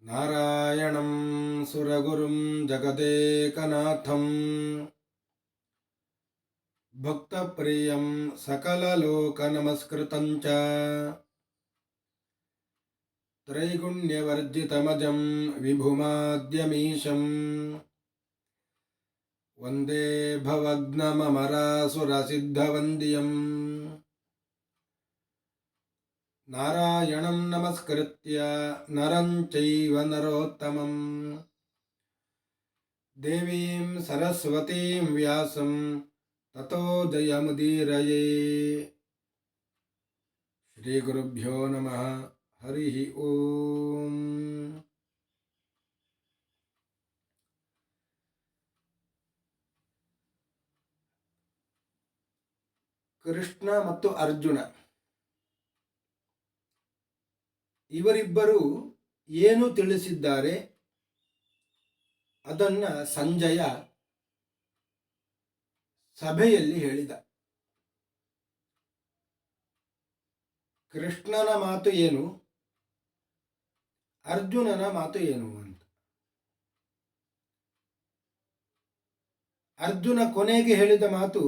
ನಾರಾಯಣಂ ಸುರಗುರುಂ ಜಗದೇಕನಾಥಂ ಭಕ್ತಪ್ರಿಯಂ ಸಕಲಲೋಕನಮಸ್ಕೃತಂ ಚ ತ್ರೈಗುಣ್ಯವರ್ಜಿತಮಜಂ ವಿಭುಮಾದ್ಯಮೀಶಂ ವಂದೇ ಭವಗ್ನಮಮರಾಸುರಸಿದ್ಧವಂದ್ಯಂ ನಾರಾಯಣಂ ನಮಸ್ಕೃತ್ಯ ನರಂ ಚೈವ ನರೋತ್ತಮಂ ದೇವೀಂ ಸರಸ್ವತೀಂ ವ್ಯಾಸಂ ತತೋ ಜಯಮುದೀರಯೇ. ಶ್ರೀ ಗುರುಭ್ಯೋ ನಮಃ. ಹರಿ ಓಂ. ಕೃಷ್ಣ ಮತ್ತು ಅರ್ಜುನ ಇವರಿಬ್ಬರು ಏನು ತಿಳಿಸಿದ್ದಾರೆ ಅದನ್ನ ಸಂಜಯ ಸಭೆಯಲ್ಲಿ ಹೇಳಿದ. ಕೃಷ್ಣನ ಮಾತು ಏನು, ಅರ್ಜುನನ ಮಾತು ಏನು ಅಂತ. ಅರ್ಜುನ ಕೊನೆಗೆ ಹೇಳಿದ ಮಾತು,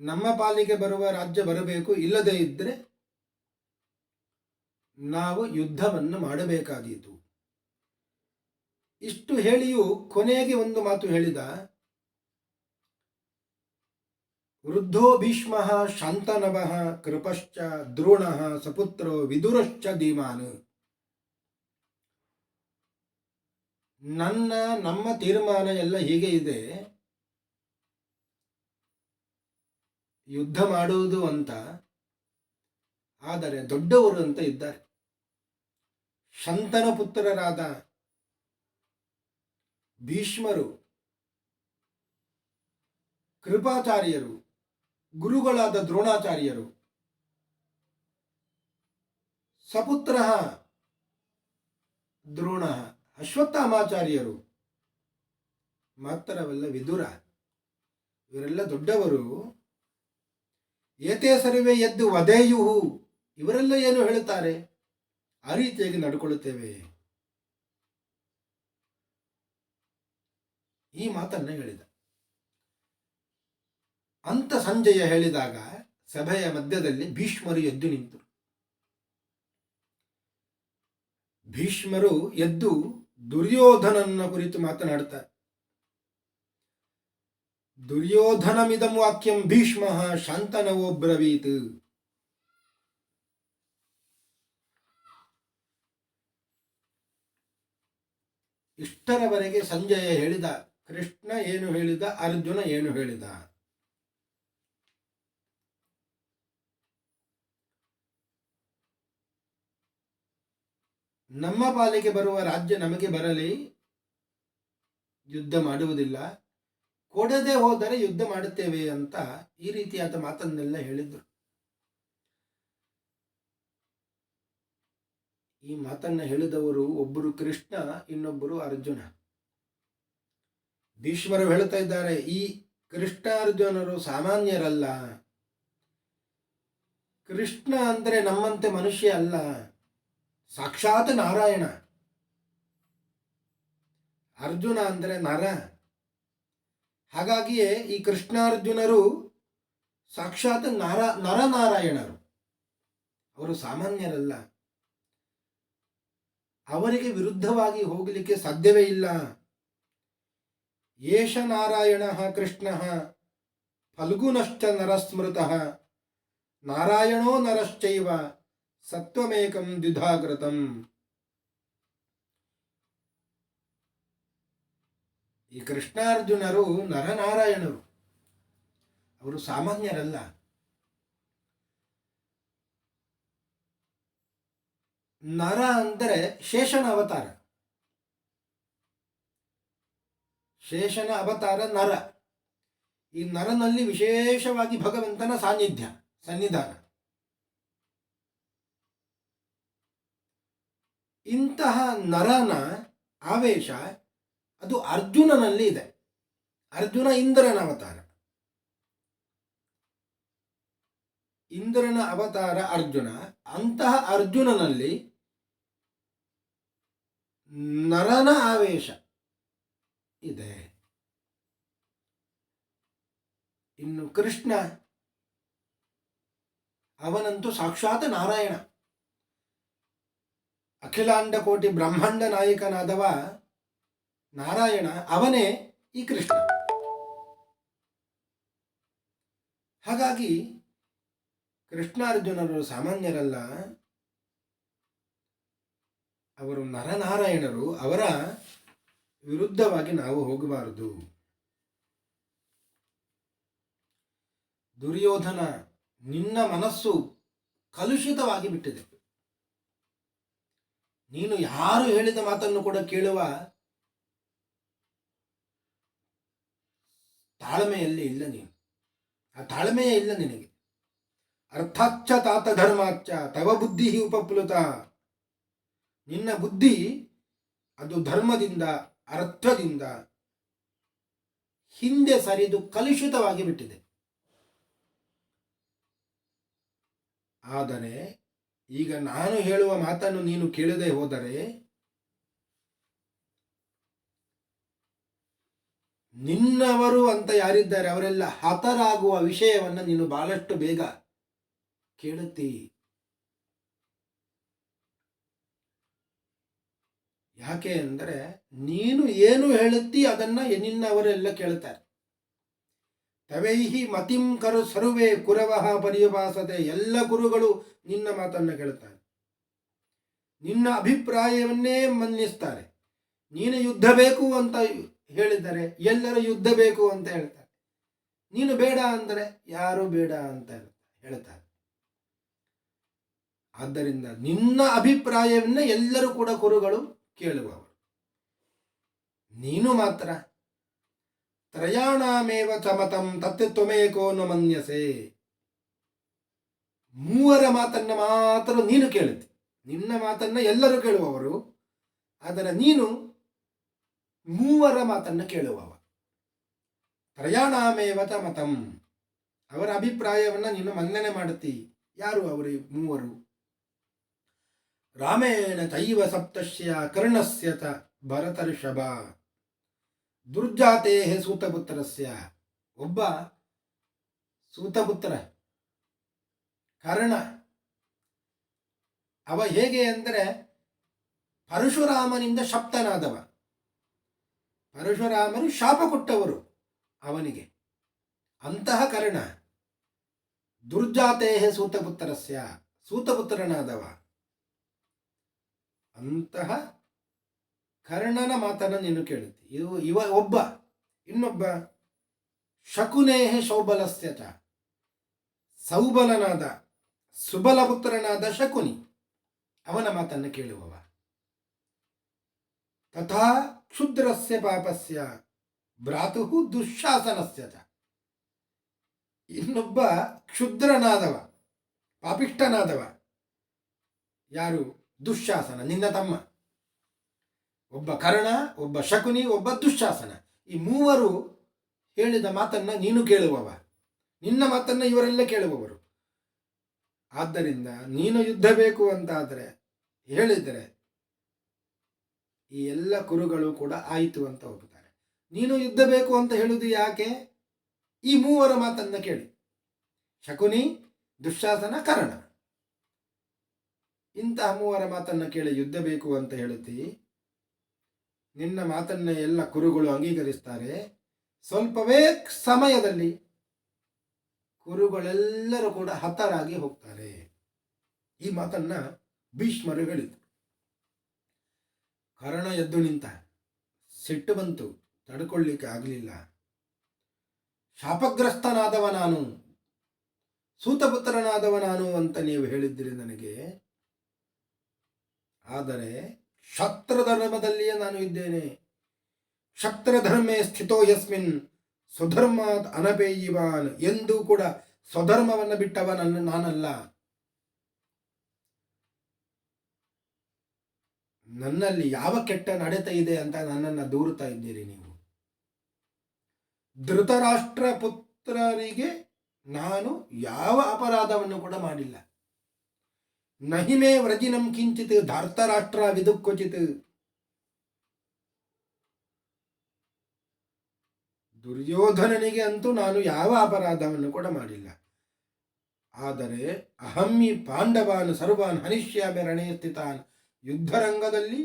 ನಮ್ಮ ಪಾಲಿಗೆ ಬರುವ ರಾಜ್ಯ ಬರಬೇಕು, ಇಲ್ಲದೇ ಇದ್ದರೆ ನಾವು ಯುದ್ಧವನ್ನು ಮಾಡಬೇಕಾದೀತು. ಇಷ್ಟು ಹೇಳಿಯೂ ಕೊನೆಗೆ ಒಂದು ಮಾತು ಹೇಳಿದ, ವೃದ್ಧೋ ಭೀಷ್ಮಃ ಶಾಂತನವಃ ಕೃಪಶ್ಚ ದ್ರೋಣಃ ಸಪುತ್ರೋ ವಿದುರಶ್ಚ ಧೀಮಾನ್. ನಮ್ಮ ತೀರ್ಮಾನ ಎಲ್ಲ ಹೀಗೆ ಇದೆ, ಯುದ್ಧ ಮಾಡುವುದು ಅಂತ. ಆದರೆ ದೊಡ್ಡವರು ಅಂತ ಇದ್ದಾರೆ. ಶಂತನ ಪುತ್ರರಾದ ಭೀಷ್ಮರು, ಕೃಪಾಚಾರ್ಯರು, ಗುರುಗಳಾದ ದ್ರೋಣಾಚಾರ್ಯರು, ಸಪುತ್ರ ದ್ರೋಣ, ಅಶ್ವತ್ಥಾಮಾಚಾರ್ಯರು, ಮಾತ್ರವಲ್ಲ ವಿದುರ, ಇವರೆಲ್ಲ ದೊಡ್ಡವರು. ಏತೇ ಸರ್ವೇ ಎದ್ದು ವದೇಯುಹು, ಇವರೆಲ್ಲ ಏನು ಹೇಳುತ್ತಾರೆ ಆ ರೀತಿಯಾಗಿ ನಡ್ಕೊಳ್ಳುತ್ತೇವೆ. ಈ ಮಾತನ್ನ ಹೇಳಿದ. ಅಂತ ಸಂಜಯ ಹೇಳಿದಾಗ ಸಭೆಯ ಮಧ್ಯದಲ್ಲಿ ಭೀಷ್ಮರು ಎದ್ದು ನಿಂತರು. ಭೀಷ್ಮರು ಎದ್ದು ದುರ್ಯೋಧನನ ಕುರಿತು ಮಾತನಾಡುತ್ತಾರೆ. ದುರ್ಯೋಧನಮಿದಂ ವಾಕ್ಯಂ ಭೀಷ್ಮಃ ಶಾಂತನವೋ ಬ್ರವೀತ್. ಇಷ್ಟರವರೆಗೆ ಸಂಜಯ ಹೇಳಿದ, ಕೃಷ್ಣ ಏನು ಹೇಳಿದ, ಅರ್ಜುನ ಏನು ಹೇಳಿದ. ನಮ್ಮ ಪಾಲಿಗೆ ಬರುವ ರಾಜ್ಯ ನಮಗೆ ಬರಲಿ, ಯುದ್ಧ ಮಾಡುವುದಿಲ್ಲ, ಕೊಡದೆ ಹೋದರೆ ಯುದ್ಧ ಮಾಡುತ್ತೇವೆ ಅಂತ ಈ ರೀತಿಯಾದ ಮಾತನ್ನೆಲ್ಲ ಹೇಳಿದ್ರು. ಈ ಮಾತನ್ನ ಹೇಳಿದವರು ಒಬ್ಬರು ಕೃಷ್ಣ, ಇನ್ನೊಬ್ಬರು ಅರ್ಜುನ. ಭೀಷ್ಮರು ಹೇಳುತ್ತಾ ಇದ್ದಾರೆ, ಈ ಕೃಷ್ಣ ಅರ್ಜುನರು ಸಾಮಾನ್ಯರಲ್ಲ. ಕೃಷ್ಣ ಅಂದರೆ ನಮ್ಮಂತೆ ಮನುಷ್ಯ ಅಲ್ಲ, ಸಾಕ್ಷಾತ್ ನಾರಾಯಣ. ಅರ್ಜುನ ಅಂದರೆ ನರ. ಹಾಗಾಗಿಯೇ ಈ ಕೃಷ್ಣಾರ್ಜುನರು ಸಾಕ್ಷಾತ್ ನರನಾರಾಯಣರು. ಅವರು ಸಾಮಾನ್ಯರಲ್ಲ. ಅವರಿಗೆ ವಿರುದ್ಧವಾಗಿ ಹೋಗಲಿಕ್ಕೆ ಸಾಧ್ಯವೇ ಇಲ್ಲ. ಏಷ ನಾರಾಯಣ ಕೃಷ್ಣ ಫಲ್ಗುನಶ್ಚ ನರಸ್ಮೃತಃ ನಾರಾಯಣೋ ನರಶ್ಚೈವ ಸತ್ವಮೇಕಂ ದ್ವಿಧಾಕೃತಂ. ಈ ಕೃಷ್ಣಾರ್ಜುನರು ನರನಾರಾಯಣರು, ಅವರು ಸಾಮಾನ್ಯರಲ್ಲ. ನರ ಅಂದರೆ ಶೇಷನ ಅವತಾರ. ಶೇಷನ ಅವತಾರ ನರ. ಈ ನರನಲ್ಲಿ ವಿಶೇಷವಾಗಿ ಭಗವಂತನ ಸನ್ನಿಧಾನ. ಇಂತಹ ನರನ ಆವೇಶ ಅದು ಅರ್ಜುನನಲ್ಲಿ ಇದೆ. ಅರ್ಜುನ ಇಂದ್ರನ ಅವತಾರ. ಇಂದ್ರನ ಅವತಾರ ಅರ್ಜುನ. ಅಂತಹ ಅರ್ಜುನನಲ್ಲಿ ನರನ ಆವೇಶ ಇದೆ. ಇನ್ನು ಕೃಷ್ಣ ಅವನಂತೂ ಸಾಕ್ಷಾತ್ ನಾರಾಯಣ, ಅಖಿಲಾಂಡ ಕೋಟಿ ಬ್ರಹ್ಮಾಂಡ ನಾಯಕನಾದವ ನಾರಾಯಣ, ಅವನೇ ಈ ಕೃಷ್ಣ. ಹಾಗಾಗಿ ಕೃಷ್ಣಾರ್ಜುನರು ಸಾಮಾನ್ಯರಲ್ಲ, ಅವರು ನರನಾರಾಯಣರು. ಅವರ ವಿರುದ್ಧವಾಗಿ ನಾವು ಹೋಗಬಾರದು. ದುರ್ಯೋಧನ, ನಿನ್ನ ಮನಸ್ಸು ಕಲುಷಿತವಾಗಿ ಬಿಟ್ಟಿದೆ. ನೀನು ಯಾರು ಹೇಳಿದ ಮಾತನ್ನು ಕೂಡ ಕೇಳುವ ತಾಳ್ಮೆಯಲ್ಲಿ ಇಲ್ಲ. ನೀನು ಆ ತಾಳ್ಮೆಯೇ ಇಲ್ಲ ನಿನಗೆ. ಅರ್ಥಾಚ್ಚ ತಾತ ಧರ್ಮಾಚ್ಚ ತವ ಬುದ್ಧಿ ಉಪಪ್ಲುತ. ನಿನ್ನ ಬುದ್ಧಿ ಅದು ಧರ್ಮದಿಂದ ಅರ್ಥದಿಂದ ಹಿಂದೆ ಸರಿದು ಕಲುಷಿತವಾಗಿ ಬಿಟ್ಟಿದೆ. ಆದರೆ ಈಗ ನಾನು ಹೇಳುವ ಮಾತನ್ನು ನೀನು ಕೇಳದೆ ಹೋದರೆ ನಿನ್ನವರು ಅಂತ ಯಾರಿದ್ದಾರೆ ಅವರೆಲ್ಲ ಹತರಾಗುವ ವಿಷಯವನ್ನು ನೀನು ಬಹಳಷ್ಟು ಬೇಗ ಕೇಳುತ್ತೀ. ಯಾಕೆ ಅಂದರೆ ನೀನು ಏನು ಹೇಳುತ್ತೀ ಅದನ್ನ ನಿನ್ನವರೆಲ್ಲ ಕೇಳುತ್ತಾರೆ. ತವೈಹಿ ಮತಿಂ ಕರು ಸರ್ವೇ ಕುರವಃ ಪರ್ಯಪಾಸತೆ. ಎಲ್ಲ ಗುರುಗಳು ನಿನ್ನ ಮಾತನ್ನು ಕೇಳುತ್ತಾರೆ, ನಿನ್ನ ಅಭಿಪ್ರಾಯವನ್ನೇ ಮನ್ನಿಸ್ತಾರೆ. ನೀನು ಯುದ್ಧ ಬೇಕು ಅಂತ ಹೇಳಿದರೆ ಎಲ್ಲರೂ ಯುದ್ಧ ಬೇಕು ಅಂತ ಹೇಳ್ತಾರೆ. ನೀನು ಬೇಡ ಅಂದರೆ ಯಾರು ಬೇಡ ಅಂತ ಹೇಳ್ತಾರೆ. ಆದ್ದರಿಂದ ನಿನ್ನ ಅಭಿಪ್ರಾಯವನ್ನ ಎಲ್ಲರೂ ಕೂಡ ಕುರುಗಳು ಕೇಳುವವರು. ನೀನು ಮಾತ್ರ ತ್ರಯಾಣಾಮೇವ ಚಮತಂ ತತ್ ತ್ವಮೇಕೋ ನ ಮನ್ಯಸೆ. ಮೂವರ ಮಾತನ್ನ ಮಾತ್ರ ನೀನು ಕೇಳುತ್ತಿ. ನಿನ್ನ ಮಾತನ್ನ ಎಲ್ಲರೂ ಕೇಳುವವರು, ಆದರೆ ನೀನು ಮೂವರ ಮಾತನ್ನ ಕೇಳುವವ. ತ್ರಯಾಣಾಮೇವ ಚಮತಂ, ಅವರ ಅಭಿಪ್ರಾಯವನ್ನ ನೀನು ಮನ್ನಣೆ ಮಾಡುತ್ತಿ. ಯಾರು ಅವರು ಮೂವರು? ರಾಮೇಣ ಚೈವ ಸಪ್ತಶ್ಯ ಕರ್ಣಸ್ಯ ಚ ಭರತರ್ಷಭ ದುರ್ಜಾತೆ ಸೂತಪುತ್ರಸ್ಯ. ಒಬ್ಬ ಸೂತಪುತ್ರ ಕರ್ಣ. ಅವ ಹೇಗೆ ಅಂದರೆ ಪರಶುರಾಮನಿಂದ ಶಪ್ತನಾದವ. ಪರಶುರಾಮರು ಶಾಪ ಕೊಟ್ಟವರು ಅವನಿಗೆ. ಅಂತಹ ಕರ್ಣ. ದುರ್ಜಾತೆ ಸೂತಪುತ್ರಸ್ಯ, ಸೂತಪುತ್ರನಾದವ. ಅಂತಹ ಕರ್ಣನ ಮಾತನ್ನು ನೀನು ಕೇಳುತ್ತಿ. ಇವ ಒಬ್ಬ. ಇನ್ನೊಬ್ಬ ಶಕುನೇಹ ಶೌಬಲಸ್ಯ ಚ, ಸೌಬಲನಾದ ಸುಬಲಪುತ್ರನಾದ ಶಕುನಿ, ಅವನ ಮಾತನ್ನು ಕೇಳುವವ. ತಥಾ ಕ್ಷುದ್ರಸ್ಯ ಪಾಪಸ್ಯ ಭ್ರಾತು ದುಶ್ಯಾಸನಸ್ಯ ಚ. ಇನ್ನೊಬ್ಬ ಕ್ಷುದ್ರನಾದವ, ಪಾಪಿಷ್ಠನಾದವ. ಯಾರು? ದುಶ್ಯಾಸನ, ನಿನ್ನ ತಮ್ಮ. ಒಬ್ಬ ಕರ್ಣ, ಒಬ್ಬ ಶಕುನಿ, ಒಬ್ಬ ದುಶ್ಯಾಸನ. ಈ ಮೂವರು ಹೇಳಿದ ಮಾತನ್ನ ನೀನು ಕೇಳುವವ. ನಿನ್ನ ಮಾತನ್ನ ಇವರೆಲ್ಲ ಕೇಳುವವರು. ಆದ್ದರಿಂದ ನೀನು ಯುದ್ಧ ಬೇಕು ಅಂತಾದರೆ ಹೇಳಿದರೆ ಈ ಎಲ್ಲ ಕುರುಗಳು ಕೂಡ ಆಯಿತು ಅಂತ ಹೋಗುತ್ತಾರೆ. ನೀನು ಯುದ್ಧ ಬೇಕು ಅಂತ ಹೇಳುವುದು ಯಾಕೆ? ಈ ಮೂವರ ಮಾತನ್ನ ಕೇಳಿ. ಶಕುನಿ, ದುಶ್ಯಾಸನ, ಕರ್ಣ, ಇಂತಹ ಮೂವರ ಮಾತನ್ನ ಕೇಳಿ ಯುದ್ಧ ಬೇಕು ಅಂತ ಹೇಳುತ್ತಿ. ನಿನ್ನ ಮಾತನ್ನ ಎಲ್ಲ ಕುರುಗಳು ಅಂಗೀಕರಿಸ್ತಾರೆ. ಸ್ವಲ್ಪವೇ ಸಮಯದಲ್ಲಿ ಕುರುಗಳೆಲ್ಲರೂ ಕೂಡ ಹತರಾಗಿ ಹೋಗ್ತಾರೆ. ಈ ಮಾತನ್ನ ಭೀಷ್ಮರು ಹೇಳಿದರು. ಕರ್ಣ ಎದ್ದು ನಿಂತ. ಸಿಟ್ಟು ಬಂತು, ತಡ್ಕೊಳ್ಳಿಕ್ಕೆ ಆಗಲಿಲ್ಲ. ಶಾಪಗ್ರಸ್ತನಾದವ ನಾನು, ಸೂತಪುತ್ರನಾದವ ನಾನು ಅಂತ ನೀವು ಹೇಳಿದ್ದೀರಿ ನನಗೆ. ಆದರೆ ಕ್ಷತ್ರಧರ್ಮದಲ್ಲಿಯೇ ನಾನು ಇದ್ದೇನೆ. ಕ್ಷತ್ರಧರ್ಮೇ ಸ್ಥಿತೋ ಯಸ್ಮಿನ್ ಸ್ವಧರ್ಮಾತ್ ಅನಪೇಯಿವಾನ್. ಎಂದೂ ಕೂಡ ಸ್ವಧರ್ಮವನ್ನು ಬಿಟ್ಟವ ನಾನಲ್ಲ. ನನ್ನಲ್ಲಿ ಯಾವ ಕೆಟ್ಟ ನಡತೆ ಇದೆ ಅಂತ ನನ್ನನ್ನು ದೂರುತ್ತಾ ಇದ್ದೀರಿ ನೀವು. ಧೃತರಾಷ್ಟ್ರ ಪುತ್ರರಿಗೆ ನಾನು ಯಾವ ಅಪರಾಧವನ್ನು ಕೂಡ ಮಾಡಿಲ್ಲ. ನಹಿಮೇ ವ್ರಜಿನಂ ಕಿಂಚಿತ್ ಧಾರ್ತರಾಷ್ಟ್ರ ವಿದುಕ್ವಚಿತ್. ದುರ್ಯೋಧನನಿಗೆ ಅಂತೂ ನಾನು ಯಾವ ಅಪರಾಧವನ್ನು ಕೂಡ ಮಾಡಿಲ್ಲ. ಆದರೆ ಅಹಮ್ಮಿ ಪಾಂಡವಾನ್ ಸರ್ವಾನ್ ಹನಿಷ್ಯಾಮಿ ರಣೇ ಸ್ಥಿತಾನ್, ಯುದ್ಧರಂಗದಲ್ಲಿ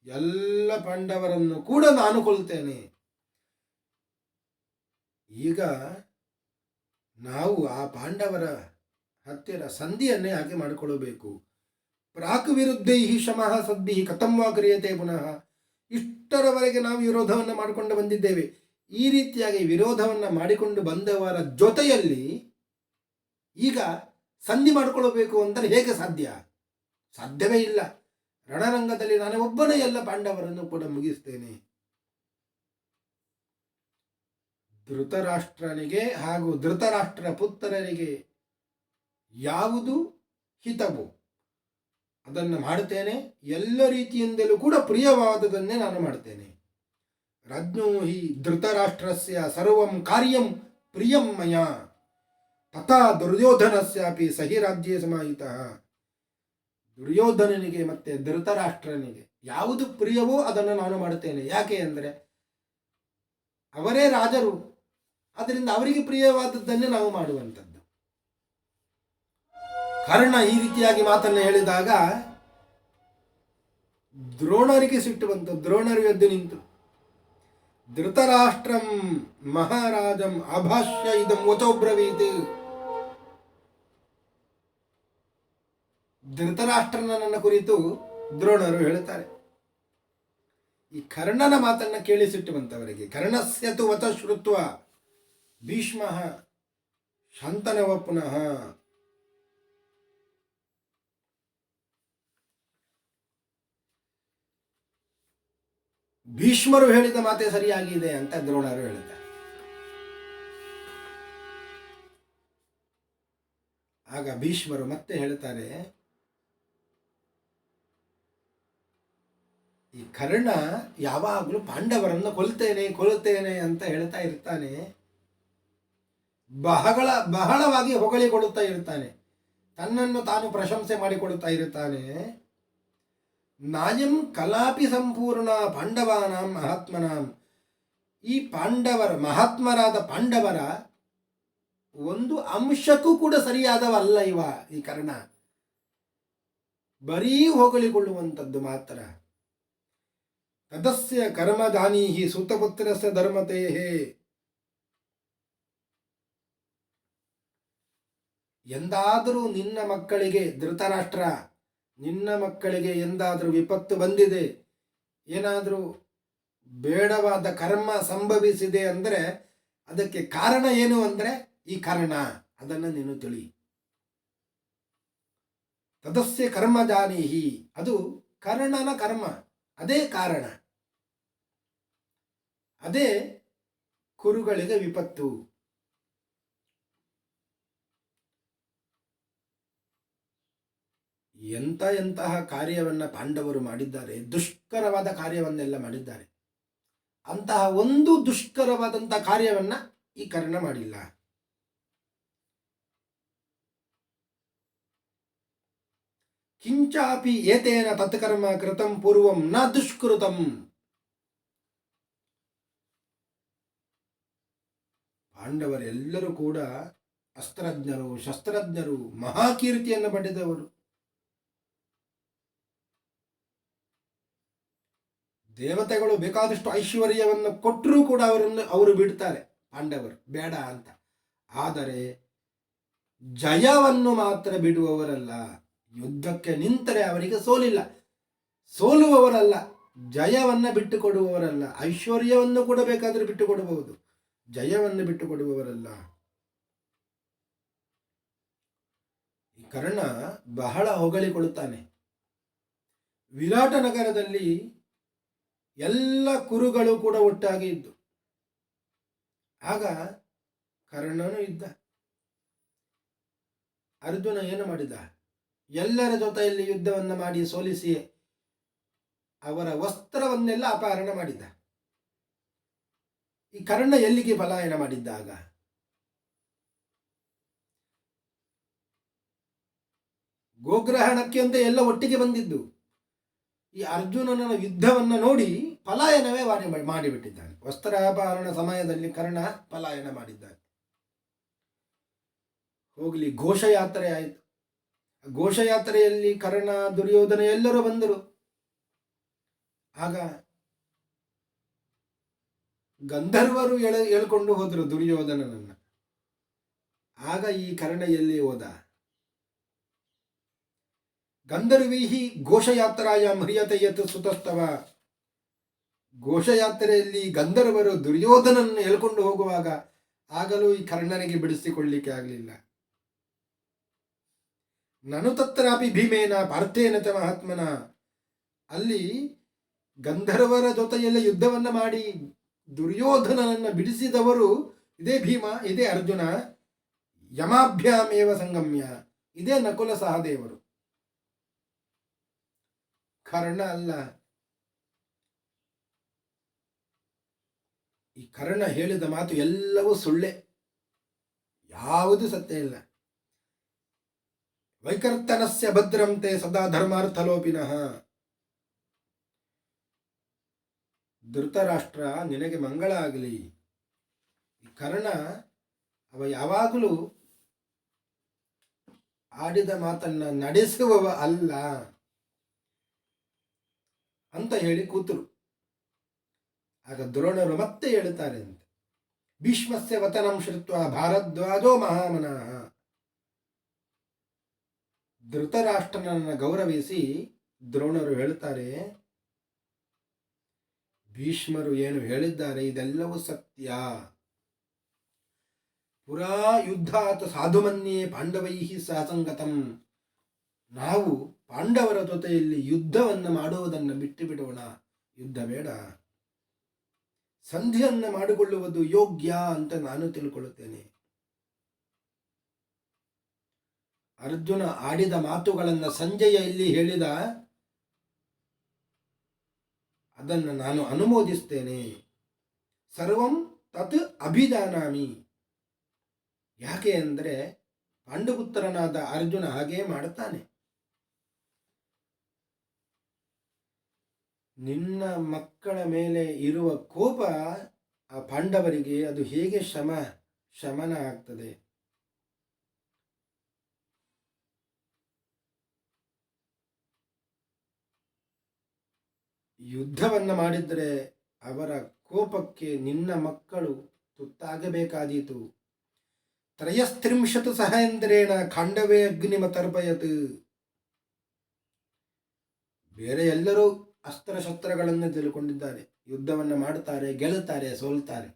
ಎಲ್ಲ ಪಾಂಡವರನ್ನು ಕೂಡ ನಾನು ಕೊಲ್ತೇನೆ. ಈಗ ನಾವು ಆ ಪಾಂಡವರ ಹತ್ತಿರ ಸಂಧಿಯನ್ನೇ ಯಾಕೆ ಮಾಡಿಕೊಳ್ಳಬೇಕು? ಪ್ರಾಕ್ ವಿರುದ್ಧೈ ಶಮಃ ಸದ್ಭಿ ಕಥಂ ವಾ ಕ್ರಿಯತೆ ಪುನಃ. ಇಷ್ಟರವರೆಗೆ ನಾವು ವಿರೋಧವನ್ನು ಮಾಡಿಕೊಂಡು ಬಂದಿದ್ದೇವೆ. ಈ ರೀತಿಯಾಗಿ ವಿರೋಧವನ್ನು ಮಾಡಿಕೊಂಡು ಬಂದವರ ಜೊತೆಯಲ್ಲಿ ಈಗ ಸಂಧಿ ಮಾಡಿಕೊಳ್ಳಬೇಕು ಅಂದರೆ ಹೇಗೆ ಸಾಧ್ಯ? ಸಾಧ್ಯವೇ ಇಲ್ಲ. ರಣರಂಗದಲ್ಲಿ ನಾನು ಒಬ್ಬನೇ ಎಲ್ಲ ಪಾಂಡವರನ್ನು ಕೂಡ ಮುಗಿಸ್ತೇನೆ. ಧೃತರಾಷ್ಟ್ರನಿಗೆ ಹಾಗೂ ಧೃತರಾಷ್ಟ್ರ ಪುತ್ರರಿಗೆ ಯಾವುದು ಹಿತವೋ ಅದನ್ನು ಮಾಡ್ತೇನೆ. ಎಲ್ಲ ರೀತಿಯಿಂದಲೂ ಕೂಡ ಪ್ರಿಯವಾದದನ್ನೇ ನಾನು ಮಾಡ್ತೇನೆ. ರಾಜ್ಞೋ ಹಿ ಧೃತರಾಷ್ಟ್ರಸ್ಯ ಸರ್ವಂ ಕಾರ್ಯಂ ಪ್ರಿಯಂ ಮಯ ತಥಾ ದುರ್ಯೋಧನಸ್ಯಾಪಿ ಸಹಿ ರಾಜ್ಯೇ ಸಮಾಹಿತಃ. ದುರ್ಯೋಧನನಿಗೆ ಮತ್ತೆ ಧೃತರಾಷ್ಟ್ರನಿಗೆ ಯಾವುದು ಪ್ರಿಯವೋ ಅದನ್ನು ನಾನು ಮಾಡುತ್ತೇನೆ. ಯಾಕೆ ಅಂದರೆ ಅವರೇ ರಾಜರು, ಅದರಿಂದ ಅವರಿಗೆ ಪ್ರಿಯವಾದದ್ದನ್ನೇ ನಾವು ಮಾಡುವಂಥದ್ದು. ಕರ್ಣ ಈ ರೀತಿಯಾಗಿ ಮಾತನ್ನು ಹೇಳಿದಾಗ ದ್ರೋಣರಿಗೆ ಸಿಟ್ಟು ಬಂತು. ದ್ರೋಣರು ಎದ್ದು ನಿಂತು ಧೃತರಾಷ್ಟ್ರಂ ಮಹಾರಾಜಂ ಅಭಾಷ್ಯ ಇದಂ ವಚೋಬ್ರವೀತ್. ಧೃತರಾಷ್ಟ್ರನ ಕುರಿತು ದ್ರೋಣರು ಹೇಳುತ್ತಾರೆ. ಈ ಕರ್ಣನ ಮಾತನ್ನು ಕೇಳಿ ಸಿಟ್ಟು ಬಂತವರಿಗೆ. ಕರ್ಣಸ್ಯತು ವಚ ಶ್ರುತ್ವ ಭೀಷ್ಮ ಶಾಂತನವ ಪುನಃ. ಭೀಷ್ಮರು ಹೇಳಿದ ಮಾತೆ ಸರಿಯಾಗಿದೆ ಅಂತ ದ್ರೋಣರು ಹೇಳುತ್ತಾರೆ. ಆಗ ಭೀಷ್ಮರು ಮತ್ತೆ ಹೇಳ್ತಾರೆ, ಈ ಕರ್ಣ ಯಾವಾಗಲೂ ಪಾಂಡವರನ್ನು ಕೊಲ್ತೇನೆ ಅಂತ ಹೇಳ್ತಾ ಇರ್ತಾನೆ. ಬಹಳವಾಗಿ ಹೊಗಳಿಕೊಡುತ್ತಾ ಇರ್ತಾನೆ. ತನ್ನನ್ನು ತಾನು ಪ್ರಶಂಸೆ ಮಾಡಿಕೊಡುತ್ತಾ ಇರ್ತಾನೆ. ನಾಯಂ ಕಲಾಪಿ ಸಂಪೂರ್ಣ ಪಾಂಡವಾನಾಂ ಮಹಾತ್ಮನಾಂ. ಈ ಪಾಂಡವರ ಮಹಾತ್ಮರಾದ ಪಾಂಡವರ ಒಂದು ಅಂಶಕ್ಕೂ ಕೂಡ ಸರಿಯಾದವಲ್ಲ ಈ ಕರ್ಣ. ಬರೀ ಹೊಗಳಿಕೊಳ್ಳುವಂಥದ್ದು ಮಾತ್ರ. ತದಸ್ಯ ಕರ್ಮದಾನೀಹಿ ಸೂತಪುತ್ರಸ್ಯ ಧರ್ಮತೇಹೇ. ಎಂದಾದರೂ ನಿನ್ನ ಮಕ್ಕಳಿಗೆ ಧೃತರಾಷ್ಟ್ರ, ನಿನ್ನ ಮಕ್ಕಳಿಗೆ ಎಂದಾದರೂ ವಿಪತ್ತು ಬಂದಿದೆ, ಏನಾದರೂ ಬೇಡವಾದ ಕರ್ಮ ಸಂಭವಿಸಿದೆ ಅಂದರೆ ಅದಕ್ಕೆ ಕಾರಣ ಏನು ಅಂದರೆ ಈ ಕರ್ಣ. ಅದನ್ನು ನೀನು ತಿಳಿ. ತದಸ್ಯ ಕರ್ಮ ಜಾನೀಹಿ, ಅದು ಕರ್ಣನ ಕರ್ಮ, ಅದೇ ಕಾರಣ, ಅದೇ ಕುರುಗಳಿಗೆ ವಿಪತ್ತು. ಎಂತಹ ಕಾರ್ಯವನ್ನು ಪಾಂಡವರು ಮಾಡಿದ್ದಾರೆ, ದುಷ್ಕರವಾದ ಕಾರ್ಯವನ್ನೆಲ್ಲ ಮಾಡಿದ್ದಾರೆ. ಅಂತಹ ಒಂದು ದುಷ್ಕರವಾದಂತಹ ಕಾರ್ಯವನ್ನ ಈ ಕರ್ಣ ಮಾಡಿಲ್ಲ. ಕಿಂಚಾಪಿ ಏತೇನ ತತ್ಕರ್ಮ ಕೃತಂ ಪೂರ್ವಂ ನ ದುಷ್ಕೃತಂ. ಪಾಂಡವರೆಲ್ಲರೂ ಕೂಡ ಅಸ್ತ್ರಜ್ಞರು, ಶಸ್ತ್ರಜ್ಞರು, ಮಹಾಕೀರ್ತಿಯನ್ನು ಪಡೆದವರು. ದೇವತೆಗಳು ಬೇಕಾದಷ್ಟು ಐಶ್ವರ್ಯವನ್ನು ಕೊಟ್ಟರೂ ಕೂಡ ಅವರು ಬಿಡ್ತಾರೆ, ಪಾಂಡವರು ಬೇಡ ಅಂತ. ಆದರೆ ಜಯವನ್ನು ಮಾತ್ರ ಬಿಡುವವರಲ್ಲ. ಯುದ್ಧಕ್ಕೆ ನಿಂತರೆ ಅವರಿಗೆ ಸೋಲಿಲ್ಲ, ಸೋಲುವವರಲ್ಲ. ಜಯವನ್ನು ಬಿಟ್ಟು ಕೊಡುವವರಲ್ಲ. ಐಶ್ವರ್ಯವನ್ನು ಕೂಡ ಬೇಕಾದರೆ ಬಿಟ್ಟು ಕೊಡಬಹುದು, ಜಯವನ್ನು ಬಿಟ್ಟು ಕೊಡುವವರಲ್ಲ. ಈ ಕರ್ಣ ಬಹಳ ಹೊಗಳಿಕೊಳ್ಳುತ್ತಾನೆ. ವಿರಾಟ ನಗರದಲ್ಲಿ ಎಲ್ಲ ಕುರುಗಳು ಕೂಡ ಒಟ್ಟಾಗಿ ಇದ್ದು, ಆಗ ಕರ್ಣನು ಇದ್ದ. ಅರ್ಜುನ ಏನು ಮಾಡಿದ? ಎಲ್ಲರ ಜೊತೆಯಲ್ಲಿ ಯುದ್ಧವನ್ನು ಮಾಡಿ ಸೋಲಿಸಿ ಅವರ ವಸ್ತ್ರವನ್ನೆಲ್ಲ ಅಪಹರಣ ಮಾಡಿದ್ದ. ಈ ಕರ್ಣ ಎಲ್ಲಿಗೆ ಪಲಾಯನ ಮಾಡಿದ್ದಾಗ? ಗೋಗ್ರಹಣಕ್ಕೆ ಅಂತ ಎಲ್ಲ ಒಟ್ಟಿಗೆ ಬಂದಿದ್ದು. ಈ ಅರ್ಜುನನ ಯುದ್ಧವನ್ನು ನೋಡಿ ಪಲಾಯನವೇ ಮಾಡಿಬಿಟ್ಟಿದ್ದಾನೆ. ವಸ್ತ್ರಾಪಹರಣ ಸಮಯದಲ್ಲಿ ಕರ್ಣ ಪಲಾಯನ ಮಾಡಿದ್ದಾನೆ. ಹೋಗಲಿ, ಘೋಷಯಾತ್ರೆ ಆಯಿತು. ಘೋಷಯಾತ್ರೆಯಲ್ಲಿ ಕರ್ಣ, ದುರ್ಯೋಧನ ಎಲ್ಲರೂ ಬಂದರು. ಆಗ ಗಂಧರ್ವರು ಎಳ್ಕೊಂಡು ಹೋದರು ದುರ್ಯೋಧನನನ್ನ. ಆಗ ಈ ಕರ್ಣ ಎಲ್ಲಿ ಹೋದ? ಗಂಧರ್ವೀಹಿ ಘೋಷಯಾತ್ರಾಯ ಮರ್ಯತೆಯತ್ ಸುತಸ್ತವ. ಘೋಷಯಾತ್ರೆಯಲ್ಲಿ ಗಂಧರ್ವರು ದುರ್ಯೋಧನನ್ನು ಎಳ್ಕೊಂಡು ಹೋಗುವಾಗ ಆಗಲೂ ಈ ಕರ್ಣನಿಗೆ ಬಿಡಿಸಿಕೊಳ್ಳಿಕ್ಕೆ ಆಗಲಿಲ್ಲ. ನನು ತತ್ರಾಪಿ ಭೀಮೇನ ಪಾರ್ಥೇನ ಚ ಮಹಾತ್ಮನ. ಅಲ್ಲಿ ಗಂಧರ್ವರ ಜೊತೆಯಲ್ಲಿ ಯುದ್ಧವನ್ನ ಮಾಡಿ ದುರ್ಯೋಧನನನ್ನು ಬಿಡಿಸಿದವರು ಇದೇ ಭೀಮ, ಇದೇ ಅರ್ಜುನ. ಯಮಾಭ್ಯಾಮೇವ ಸಂಗಮ್ಯ, ಇದೇ ನಕುಲ ಸಹದೇವರು. ಕರ್ಣ ಅಲ್ಲ. ಈ ಕರ್ಣ ಹೇಳಿದ ಮಾತು ಎಲ್ಲವೂ ಸುಳ್ಳೆ, ಯಾವುದು ಸತ್ಯ ಇಲ್ಲ. ವೈಕರ್ತನಸ್ಯ ಭದ್ರಂತೆ ಸದಾ ಧರ್ಮಾರ್ಥಲೋಪಿನಃ. ಧೃತರಾಷ್ಟ್ರ, ನಿನಗೆ ಮಂಗಳ ಆಗಲಿ. ಈ ಕರ್ಣ ಅವ ಯಾವಾಗಲೂ ಆಡಿದ ಮಾತನ್ನ ನಡೆಸುವವ ಅಲ್ಲ ಅಂತ ಹೇಳಿ ಕೂತರು. ಆಗ ದ್ರೋಣರು ಮತ್ತೆ ಹೇಳುತ್ತಾರೆ ಅಂತ, ಭೀಷ್ಮಸ್ಯ ವತನಂ ಶ್ರುತ್ವ ಭಾರದ್ವಾಜೋ ಮಹಾಮನಃ. ಧೃತರಾಷ್ಟ್ರನನ್ನು ಗೌರವಿಸಿ ದ್ರೋಣರು ಹೇಳುತ್ತಾರೆ, ಭೀಷ್ಮರು ಏನು ಹೇಳಿದ್ದಾರೆ ಇದೆಲ್ಲವೂ ಸತ್ಯ. ಪುರಾ ಯುದ್ಧಾತ್ ಸಾಧುಮನ್ಯೇ ಪಾಂಡವೈ ಸಹಸಂಗತಂ. ನಾವು ಪಾಂಡವರ ಜೊತೆಯಲ್ಲಿ ಯುದ್ಧವನ್ನು ಮಾಡುವುದನ್ನು ಬಿಟ್ಟು ಬಿಡೋಣ, ಯುದ್ಧ ಬೇಡ, ಸಂಧಿಯನ್ನು ಮಾಡಿಕೊಳ್ಳುವುದು ಯೋಗ್ಯ ಅಂತ ನಾನು ತಿಳ್ಕೊಳ್ಳುತ್ತೇನೆ. ಅರ್ಜುನ ಆಡಿದ ಮಾತುಗಳನ್ನು ಸಂಜಯ ಇಲ್ಲಿ ಹೇಳಿದ, ಅದನ್ನು ನಾನು ಅನುಮೋದಿಸ್ತೇನೆ. ಸರ್ವಂ ತತ್ ಅಭಿಜಾನಾಮಿ. ಯಾಕೆ ಅಂದರೆ ಪಾಂಡುಪುತ್ರನಾದ ಅರ್ಜುನ ಹಾಗೇ ಮಾಡುತ್ತಾನೆ. ನಿನ್ನ ಮಕ್ಕಳ ಮೇಲೆ ಇರುವ ಕೋಪ ಆ ಪಾಂಡವರಿಗೆ ಅದು ಹೇಗೆ ಶಮನ ಆಗ್ತದೆ? ಯುದ್ಧವನ್ನು ಮಾಡಿದರೆ ಅವರ ಕೋಪಕ್ಕೆ ನಿನ್ನ ಮಕ್ಕಳು ತುತ್ತಾಗಬೇಕಾದೀತು. ತ್ರಯಸ್ತ್ರಿಂಶತ್ ಸಹೇಂದ್ರೇಣ ಖಾಂಡವೇ ಅಗ್ನಿಮತರ್ಪಯತ್. ಬೇರೆ ಎಲ್ಲರೂ ಅಸ್ತ್ರಶಸ್ತ್ರಗಳನ್ನು ತಿಳ್ಕೊಂಡಿದ್ದಾರೆ, ಯುದ್ಧವನ್ನು ಮಾಡುತ್ತಾರೆ, ಗೆಲ್ಲುತ್ತಾರೆ, ಸೋಲ್ತಾರೆ.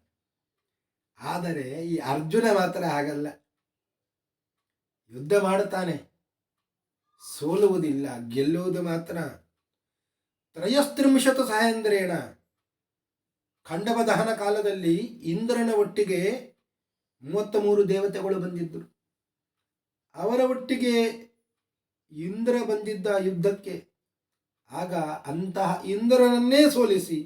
ಆದರೆ ಈ ಅರ್ಜುನ ಮಾತ್ರ ಹಾಗಲ್ಲ. ಯುದ್ಧ ಮಾಡುತ್ತಾನೆ, ಸೋಲುವುದಿಲ್ಲ, ಗೆಲ್ಲುವುದು ಮಾತ್ರ. ತ್ರಯಸ್ತ್ರಿಂಶತ್ ಸಹೇಂದ್ರೇಣ. ಖಂಡವ ದಹನ ಕಾಲದಲ್ಲಿ ಇಂದ್ರನ ಒಟ್ಟಿಗೆ 33 ದೇವತೆಗಳು ಬಂದಿದ್ದರು. ಅವರ ಒಟ್ಟಿಗೆ ಇಂದ್ರ ಬಂದಿದ್ದ ಯುದ್ಧಕ್ಕೆ. ಆಗ ಅಂತಹ ಇಂದ್ರನನ್ನೇ ಸೋಲಿಸಿ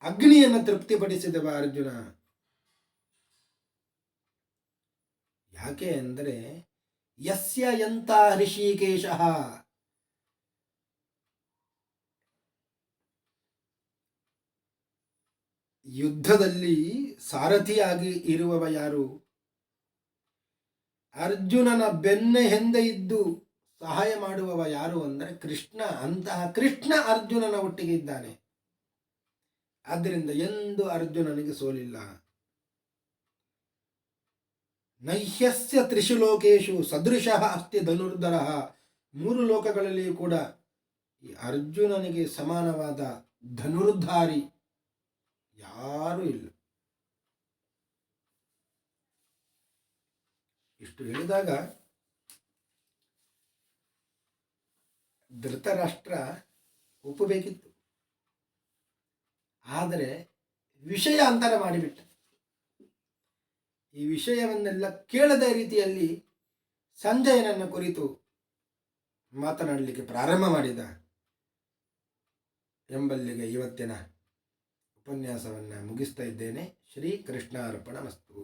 ಅಗ್ನಿಯನ್ನು ತೃಪ್ತಿಪಡಿಸಿದವ ಅರ್ಜುನ. ಯಾಕೆ ಅಂದರೆ ಯಸ್ಯ ಯಂತ ಋಷಿಕೇಶಃ. ಯುದ್ಧದಲ್ಲಿ ಸಾರಥಿಯಾಗಿ ಇರುವವ ಯಾರು? ಅರ್ಜುನನ ಬೆನ್ನ ಹಿಂದೆ ಇದ್ದು ಸಹಾಯ ಮಾಡುವವ ಯಾರು ಅಂದರೆ ಕೃಷ್ಣ. ಅಂತಹ ಕೃಷ್ಣ ಅರ್ಜುನನ ಒಟ್ಟಿಗೆ ಇದ್ದಾನೆ. ಆದ್ದರಿಂದ ಎಂದು ಅರ್ಜುನನಿಗೆ ಸೋಲಿಲ್ಲ. ನಹ್ಯಸ್ಯ ತ್ರಿಷು ಲೋಕೇಶು ಸದೃಶಃ ಅಸ್ತಿ ಧನುರ್ಧರಃ. 3 ಲೋಕಗಳಲ್ಲಿಯೂ ಕೂಡ ಈ ಅರ್ಜುನನಿಗೆ ಸಮಾನವಾದ ಧನುರ್ಧಾರಿ ಯಾರೂ ಇಲ್ಲ. ಇಷ್ಟು ಹೇಳಿದಾಗ ಧೃತರಾಷ್ಟ್ರ ಒಪ್ಪಬೇಕಿತ್ತು. ಆದರೆ ವಿಷಯ ಅಂತರ ಮಾಡಿಬಿಟ್ಟ. ಈ ವಿಷಯವನ್ನೆಲ್ಲ ಕೇಳದ ರೀತಿಯಲ್ಲಿ ಸಂಜಯನನ್ನ ಕುರಿತು ಮಾತನಾಡಲಿಕ್ಕೆ ಪ್ರಾರಂಭ ಮಾಡಿದ ಎಂಬಲ್ಲಿಗೆ ಇವತ್ತಿನ ಉಪನ್ಯಾಸವನ್ನು ಮುಗಿಸ್ತಾ ಇದ್ದೇನೆ. ಶ್ರೀ ಕೃಷ್ಣಾರ್ಪಣಮಸ್ತು.